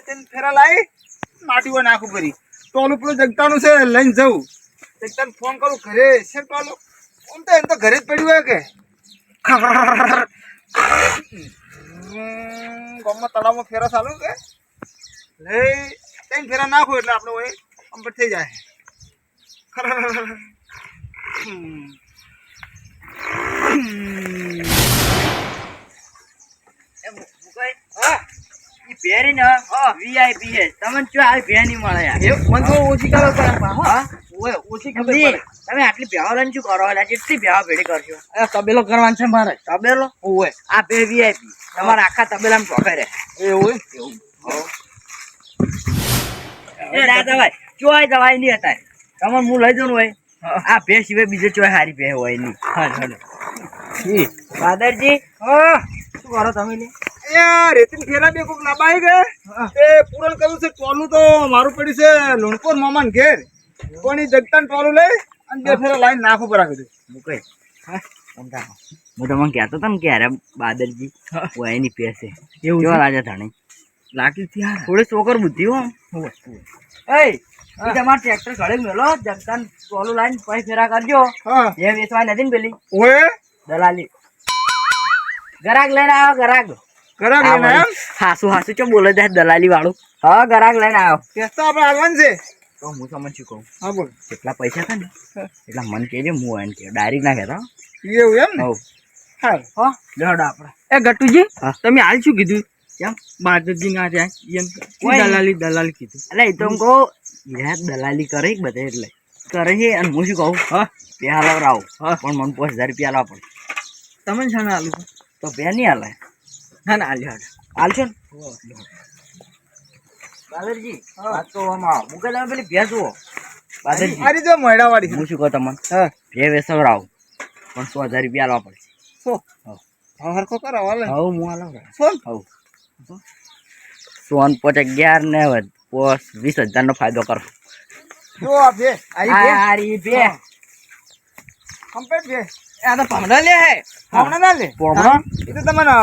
ત્રણ ફેરા લાવી માટીઓ નાખું કરી ટોલું પેલું જગતાનું છે લઈને જવું જગતાને ફોન કરું ઘરે છે ટોલું આમ તો એમ તો ઘરે જ પડ્યું હોય કે ગામમાં તળાવમાં ફેરા ચાલુ કે લઈ ત્રણ ફેરા નાખું એટલે આપણે હોય કમ્પ્લીટ થઈ જાય વીઆઈપી છે તમને જો આવી ભે નહીં મળે યાર મને તો ઓછી કરો પડે હા ઓછી ખબર પડે તમે આટલી ભેવા લઈને શું કરો એટલે કેટલી ભેવા ભેડી કરશો તબેલો કરવાનો છે મારે તબેલો ઓય આ બે વીઆઈપી તમારા આખા તબેલામાં ચોખે રહે એવું એવું એ રાધાભાઈ ચોય દવાઈ નહીં હતા તમે હું લઈ જાઉં હોય આ ભે સિવાય બીજે ચોય સારી ભે હોય નહીં દાદરજી શું કરો તમે ને યાર રેતીન ફેરા બે કોક લાબાઈ ગયે એ પૂરણ કર્યું છે ટોલું તો મારું પડ્યું છે લુણપોર મામાન ઘેર કોની જગતાન ટોલું લઈ અને બે ફેરા લાઈન નાખું પર કીધું મુકઈ હું તમને કહેતો હતો ને કે અરે બાદરજી હોય એની પેસે એવું કેવા રાજા ધણી લાગી ત્યાં થોડી ચોકર બુદ્ધિ હો એ તમારે ટ્રેક્ટર ઘરે મેલો જગતાન ટોલું લાઈન પછી ફેરા કરજો હા એ વેચવા નથી ને પેલી ઓએ દલાલી ગરાક લઈને આવ્યો ગરાક કરા લઈને એમ હાસુ હાસુ ચો બોલે જાય દલાલી વાળું હા ગરાક લઈને આવ્યો કેસ્તા આપણે આવવાનું છે તો હું તમને શું કહું હા બોલ જેટલા પૈસા થાય ને એટલા મન કહેજે હું એને કે ડાયરેક્ટ ના કહેતા એવું એમ ને હવ હા હા લેવડો આપણે એ ગટુજી હા. તમે હાલ શું કીધું કેમ બાદરજી ના જાય એમ કોઈ દલાલી કીધું એટલે એ તો હું કહું યાર દલાલી કરે કે બધે એટલે કરે છે અને હું શું કહું હા બે હાલવરાવું હા. પણ મને 5000 રૂપિયા આલવા પડે તમે છે ને આલુ તો બે નહીં હાલે ના ના આલ્યો હાલશો ને બાદરજી વાત તો આમાં મૂકે તમે પેલી ભે જુઓ બાદરજી આરી જો મોયડા વાળી હું શું કહું તમને હા ભે વેસવરાવું પણ 100000 રૂપિયા આલવા પડશે સો હરખો કરો હાલે હવ હું હાલવરાવ સોન હવ સોન 11 ને 20000 નો ફાયદો કરો જો આ બે આરી બે કમ્પ્લીટ બે આ તો પામડા લે હે પામડા ના લે પોમડા? એ તો તમને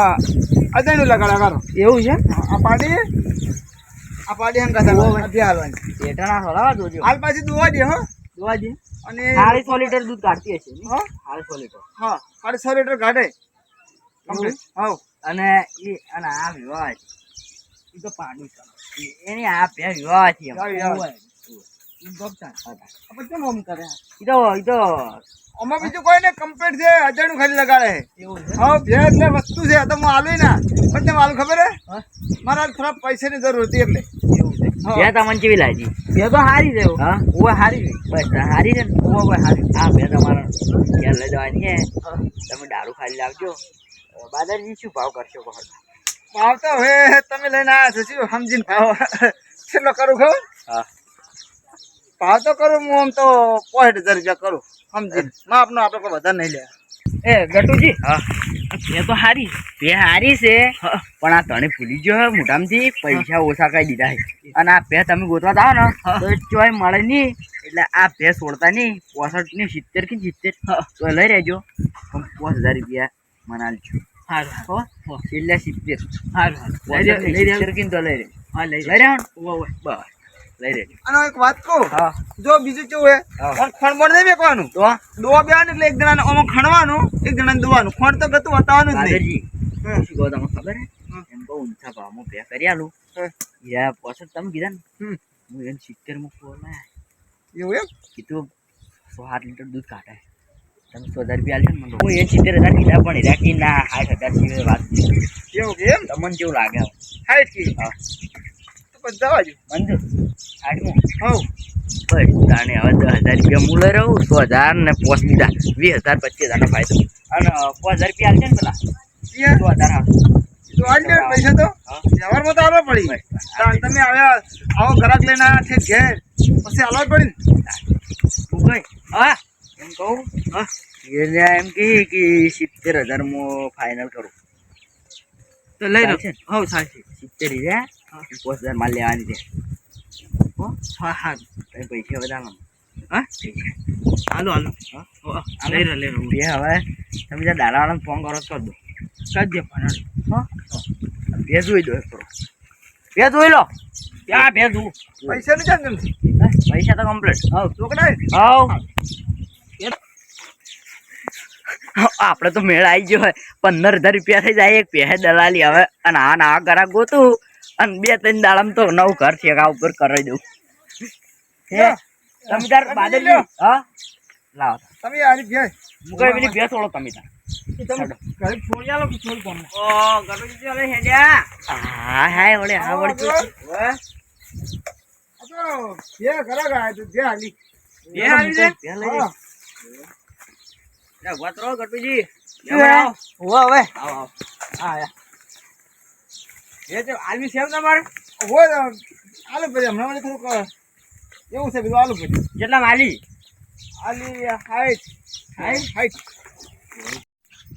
અજાણ્યું લગાડા કરો એવું છે આ પાડી હમ કાતા અભી હાલવાની પેટાના હલાવા જોજો હાલ પાછી દોવા દે હો જોવા દે અને 250 લીટર દૂધ કાઢતી હશે ને હા 250 લીટર હા 6.5 લીટર કાઢે કમ્પ્લીટ હા અને આ વિવાહ છે એ તો પાણી એની આ બે વિવાહ છે એમ. આ વિવાહ. ઓય. પછી કેમ આમ કરે ઈ તો આમાં બીજું કોઈ ને કમ્પ્લીટ છે અજાણ્યું ખાલી લગાડે એવું છે હા બે એટલે વસ્તુ છે આ તો હું આલું ના પણ તમે આલુ ખબર હે હા? મારા થોડા પૈસાની જરૂર હતી એટલે એવું છે હા. બે તમને કેવી લાગી બે તો હારી છે હા ઓય હારી છે બસ તો હારી છે ને ઓય હારી આ બે તમારા ઘેર લઈ જવાની છે તમે દારૂ ખાલી લાવજો બાદરજી શું ભાવ કરશો કહો ભાવ તો હવે તમે લઈને આવ્યા છો શું સમજીને ભાવ કેટલો કરું ખબર હા ભાવ તો કરું હું આમ તો 65000 રૂપિયા કરું સમજીને માપનો આપણે કોઈ વધારે નહીં લે એ ગટુજી હા એ તો હારી બે હારી છે પણ આ તને ભૂલી ગયો હે મોટામાંથી પૈસા ઓછા કઈ દીધા છે અને આ બે તમે ગોતવા જાઓ ને તો ચોય મળે નહીં એટલે આ બે છોડતા નહીં 65 ની 70 કે 70 તો લઈ રહેજો પણ 5000 રૂપિયા મનાલજો હારું હો છેલ્લે 70 હારું લઈ રહેજો તો લઈ રહેજો હા લઈ લઈ રહ્યો બસ લઈ રહેજો આનો એક વાત કહું હા જો બીજું કેવું હે હા. ખણબણ નહીં બેકવાનું તો દોવા બેવાનું એટલે એક જણાને આમાં ખણવાનું એક જણાને દોવાનું ખણ તો ગતું બતાવવાનું જ નહીં દાદાજી હા. શું કહો તમને ખબર હે એમ બહુ ઊંચા ભાવમાં પે કરી આલું હા. યા પાછળ તમે કીધા ને હમ. હું એને 70 માં ખોલા એવું એમ કીધું 108 લીટર દૂધ કાઢે તમે 1000 રૂપિયા આલશો ને મને હું એને 70000 કીધા પણ રાખી ના 60000 સિવાય વાત એવું કે એમ તમને કેવું લાગે હવે? હાઈટ કી હા તો પછી જવા જો મંજૂર આઠમું હવ બસ તાણે હવે 10000 રૂપિયા હું લઈ રહું 100000 ને પોસ લીધા 20000 25000 નો ફાયદો અને 5000 રૂપિયા આલશે ને પેલા યાર 2000 આવશે તો આલ દે પૈસા તો હા. વ્યવહારમાં તો આલવા પડી કારણ તમે આવ્યા આવો ગ્રાહક લઈને આવ્યા છે ઘેર પછી આલવા પડી ને તું કઈ હા એમ કહું હા એને એમ કે 70000 માં ફાઇનલ કરું તો લઈ લો ચાલશે ને? હવ સાચી 70 રે 5000 માલ લેવાની છે હો હા હા તમે પૈસા વધારો હા હાલો હાલો હા લઈ લો લઈ લો બે હવે તમે જ્યાં દાડાવાળાને ફોન કરો તો કરી દો કાઢ દે પણ હા બે જોઈ દો એક કરો બે જોઈ લો ત્યાં ભેજું પૈસા ની જાણ છે પૈસા તો કમ્પ્લીટ હા ચોકડા આપડે તો મેળ આવી ગયો હોય 15,000 રૂપિયા થઈ જાય એક પહે દલાલી હવે અને આ ના ઘરા ગોતું અને 2-3 દાડામાં તો નવું ઘર ઠેકા ઉપર કરાવી દઉં હે તમે તાર બાદલ લ્યો હા લાવો તમે આરી ગયા મુકાઈ પેલી બે થોડો તમે તાર તમે ઘરે છોડી આલો કે છોડી કોમ ઓ ગટુજી ચાલે હેડ્યા હા હાય ઓલે હા વળી તો આ તો જે ઘરે ગયા તો જે હાલી બે હાલી છે હા લે વાતરો ગટુજી શું હે? ઓ હવે આવો આયા એ તો આલવી છે તમારે હોય આલુ પછી હમણાં મને થોડુંક એવું છે બધું આલુ પછી કેટલા માલી આલી હાઈટ હાઈટ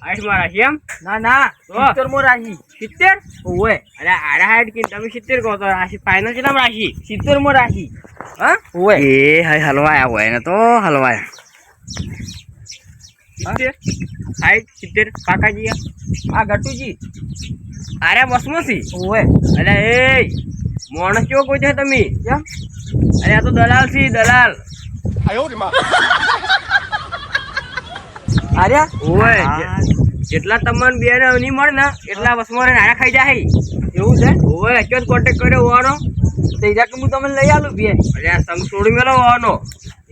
હાઈટ માં રાખી એમ ના ના 70 માં રાખી 70 ઓય અરે આડા હાઈટ કે તમે 70 કહો તો રાશી ફાઇનલ કેટલા રાખી 70 માં રાખી હા ઓય એ હાય હલવાયા હોય ને તો હલવાયા 70 હાઈટ 70 કાકાજી આ ગટુજી અરે બસમોસી ઓય અરે એ મોણસ કેવો કોઈ છે તમે કેમ અરે આ તો દલાલ છી દલાલ અરે ઓય જેટલા તમને બે ને નહીં મળે ને એટલા વસમાં નાયા ખાઈ જાય એવું છે ઓય ક્યાં કોન્ટેક્ટ કર્યો હોવાનો તો ઈજા કે હું તમને લઈ આલું બે અરે આ સંગ છોડી મેલો હોવાનો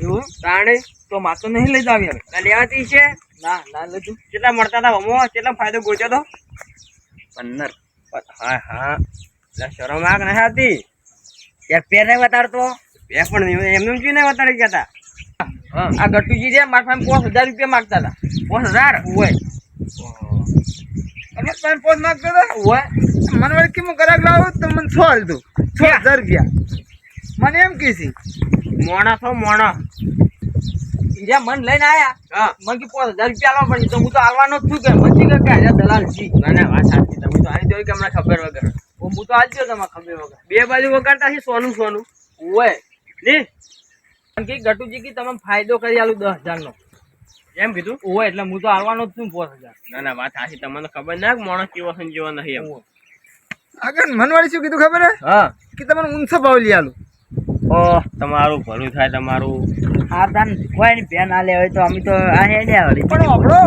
એવું તાણે તો માતો નહીં લઈ જાવી હવે તા લેવાતી છે ના ના લીધું કેટલા મળતા હતા હમો કેટલા ફાયદો ગોચ્યો તો 15 હા હા એટલે શરમ આગ નહીં હતી યાર પેર નહીં બતાડતો બે પણ એમને જ નહીં બતાડી ગયા હતા આ ગટુજી છે મારા પાસે 5000 રૂપિયા માંગતા હતા 5000 હોય તમે તમે પોત નાખતો હતો હોય મને વળી કેમ કરાક લાવો તો મને 6 લીધું 6000 રૂપિયા મને એમ કીધી મોણા છો મોણા ઈજા મન લઈને આયા હા મને કે 5000 રૂપિયા આલવા પડી તો હું તો આલવાનો જ છું કે મચી કે આજા દલાલ જી ના ના વાત સાચી તમે તો આની જોઈ કે હમણાં ખબર વગર હું તો આલજો તમારે ખબર વગર બે બાજુ વગાડતા છે સોનું સોનું ઓય લી કે ગટુજી કે તમે ફાયદો કરી આલું 10000 નો એમ કીધું ઓય એટલે હું તો આલવાનો જ છું 5000 ના ના વાત સાચી તમને ખબર ના કે મોણસ કેવો છે જેવો નહીં એમ આગળ મને વળી શું કીધું ખબર હે હા કે તમને ઊંચો ભાવ લઈ આલું ઓહ તમારું ભલું થાય તમારું હા તાન કોઈ ની પેન આલે હોય તો અમે તો આ હેડ્યા વળી પણ આપણો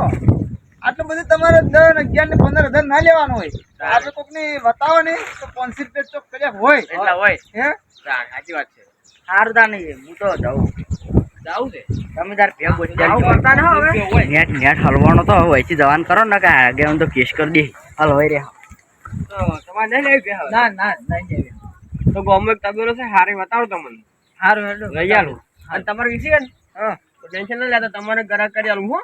આટલું બધું તમારે 10 11 ને 15000 ના લેવાનું હોય આપણે કોક ને બતાવો ને તો 500 રૂપિયા ચોક કર્યા હોય એટલા હોય હે સાચી વાત છે હારું તા નહીં હું તો જાઉં છે તમે તાર ભેગ બોલતા ને હવે નેટ નેટ હલવાનો તો હોય છે જવાન કરો ને કે આગે હું તો કેસ કરી દે હાલ હોય રે તો તમારે નહીં લેવી ભેગ ના ના નહીં લેવી તો ગોમો એક તબેલો છે હારે બતાવો તમને હારું હેડો લઈ આલું અને તમારે વિશે ને હા તો ટેન્શન ન લેતા તમારે ગ્રાહક કરી આલું હો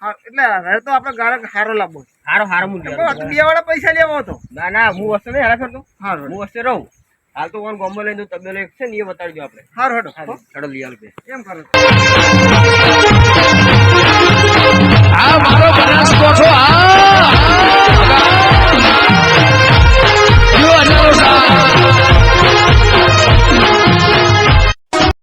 હા એટલે હવે તો આપણે ગાળક હારો લાવવો હારો હારો હું બે વાળા પૈસા લેવો હતો ના ના હું વસ્તુ નહીં હારા કરતો હારું હું વસ્તુ રહું હાલ તો કોણ ગોમો લઈને તબેલો એક છે ને એ બતાવી દો આપણે હારું હેડો હેડો લઈ આલું એમ કરો આ મારો